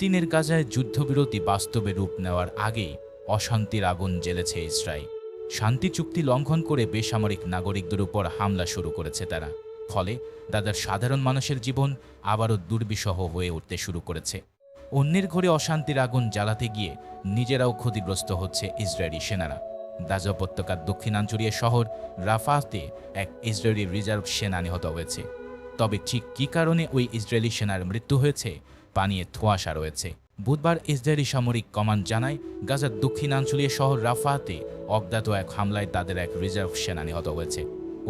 দিনের গাজায় যুদ্ধবিরতি বাস্তবে রূপ নেওয়ার আগেই অশান্তির আগুন জ্বেলেছে ইসরায়েল। শান্তি চুক্তি লঙ্ঘন করে বেসামরিক নাগরিকদের উপর হামলা শুরু করেছে তারা। ফলে তাদের সাধারণ মানুষের জীবন আবারও দুর্বিষহ হয়ে উঠতে শুরু করেছে। অন্যের ঘরে অশান্তির আগুন জ্বালাতে গিয়ে নিজেরাও ক্ষতিগ্রস্ত হচ্ছে ইসরায়েলি সেনারা। গাজা উপত্যকার দক্ষিণাঞ্চলীয় শহর রাফাতে এক ইসরায়েলি রিজার্ভ সেনা নিহত হয়েছে। তবে ঠিক কী কারণে ওই ইসরায়েলি সেনার মৃত্যু হয়েছে পানিয়ে ধোঁয়াশা রয়েছে। বুধবার ইসরায়েলি সামরিক কমান্ড জানায়, গাজার দক্ষিণাঞ্চলীয় শহর রাফাতে অজ্ঞাত এক হামলায় তাদের এক রিজার্ভ সেনা নিহত হয়েছে।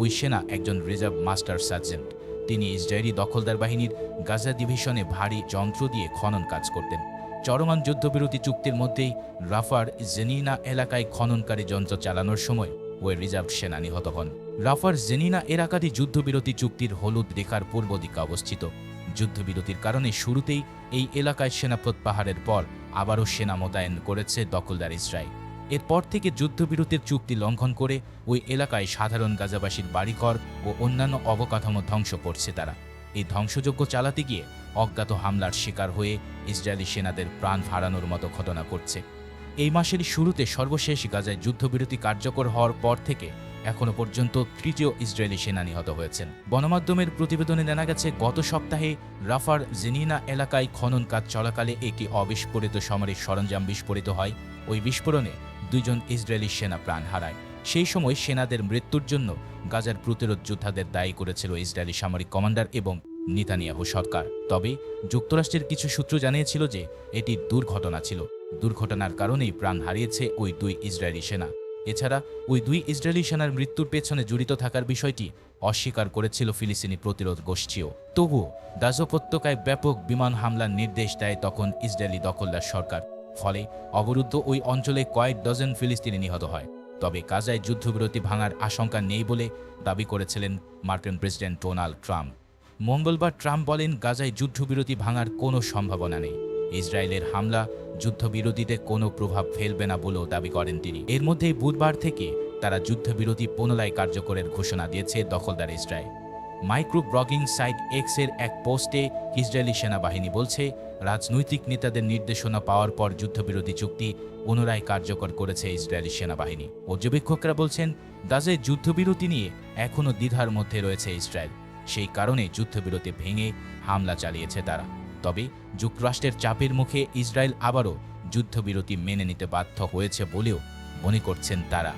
ওই সেনা একজন রিজার্ভ মাস্টার সার্জেন্ট। তিনি ইসরায়েলি দখলদার বাহিনীর গাজা ডিভিশনে ভারী যন্ত্র দিয়ে খনন কাজ করতেন। চলমান যুদ্ধবিরতি চুক্তির মধ্যেই রাফার জেনিনা এলাকায় খননকারী যন্ত্র চালানোর সময় ওই রিজার্ভ সেনা নিহত হন। রাফার জেনিনা এলাকাটি যুদ্ধবিরতি চুক্তির হলুদ রেখার পূর্ব দিকে অবস্থিত। যুদ্ধবিরতির কারণে শুরুতেই এই এলাকায় সেনা প্রত্যাহারের পর আবারও সেনা মোতায়েন করেছে দখলদার ইসরায়েল। এরপর থেকে যুদ্ধবিরতির চুক্তি লঙ্ঘন করে ওই এলাকায় সাধারণ গাজাবাসীর বাড়িঘর ও অন্যান্য অবকাঠামো ধ্বংস করছে তারা। এই ধ্বংসযজ্ঞ চালাতে গিয়ে অজ্ঞাত হামলার শিকার হয়ে ইসরায়েলি সেনাদের প্রাণ হারানোর মতো ঘটনা ঘটছে। এই মাসের শুরুতে সর্বশেষ গাজায় যুদ্ধবিরতি কার্যকর হওয়ার পর থেকে এখনও পর্যন্ত তৃতীয় ইসরায়েলি সেনা নিহত হয়েছেন। গণমাধ্যমের প্রতিবেদনে জানা গেছে, গত সপ্তাহে রাফার জেনিনা এলাকায় খনন কাজ চলাকালে একটি অবিস্ফোরিত সামরিক সরঞ্জাম বিস্ফোরিত হয়। ওই বিস্ফোরণে 2 জন ইসরায়েলি সেনা প্রাণ হারায়। সেই সময় সেনাদের মৃত্যুর জন্য গাজার প্রতিরোধ যোদ্ধাদের দায়ী করেছিল ইসরায়েলি সামরিক কমান্ডার এবং নেতানিয়াহু সরকার। তবে যুক্তরাষ্ট্রের কিছু সূত্র জানিয়েছিল যে এটি দুর্ঘটনা ছিল। দুর্ঘটনার কারণেই প্রাণ হারিয়েছে ওই 2 ইসরায়েলি সেনা। এছাড়া ওই 2 ইসরায়েলি সেনার মৃত্যুর পেছনে জড়িত থাকার বিষয়টি অস্বীকার করেছিল ফিলিস্তিনি প্রতিরোধ গোষ্ঠীও। তবুও গাজা উপত্যকায় ব্যাপক বিমান হামলার নির্দেশ দেয় তখন ইসরায়েলি দখলদার সরকার। ফলে অবরুদ্ধ ওই অঞ্চলে কয়েক ডজন ফিলিস্তিনি নিহত হয়। তবে গাজায় যুদ্ধবিরতি ভাঙার আশঙ্কা নেই বলে দাবি করেছিলেন মার্কিন প্রেসিডেন্ট ডোনাল্ড ট্রাম্প। মঙ্গলবার ট্রাম্প বলেন, গাজায় যুদ্ধবিরতি ভাঙার কোনো সম্ভাবনা নেই। ইসরায়েলের হামলা যুদ্ধবিরতিতে কোনো প্রভাব ফেলবে না বলেও দাবি করেন তিনি। এর মধ্যেই বুধবার থেকে তারা যুদ্ধবিরতি পুনরায় কার্যকরের ঘোষণা দিয়েছে দখলদার ইসরায়েল। মাইক্রো ব্লগিং সাইট এক্সের এক পোস্টে ইসরায়েলি সেনাবাহিনী বলছে, রাজনৈতিক নেতাদের নির্দেশনা পাওয়ার পর যুদ্ধবিরতি চুক্তি পুনরায় কার্যকর করেছে ইসরায়েলি সেনাবাহিনী। পর্যবেক্ষকরা বলছেন, গাজায় যুদ্ধবিরতি নিয়ে এখনও দ্বিধার মধ্যে রয়েছে ইসরায়েল। সেই কারণে যুদ্ধবিরতি ভেঙে হামলা চালিয়েছে তারা। তবে যুক্তরাষ্ট্রের চাপের মুখে ইসরায়েল আবারও যুদ্ধবিরতি মেনে নিতে বাধ্য হয়েছে বলেও মনে করছেন তারা।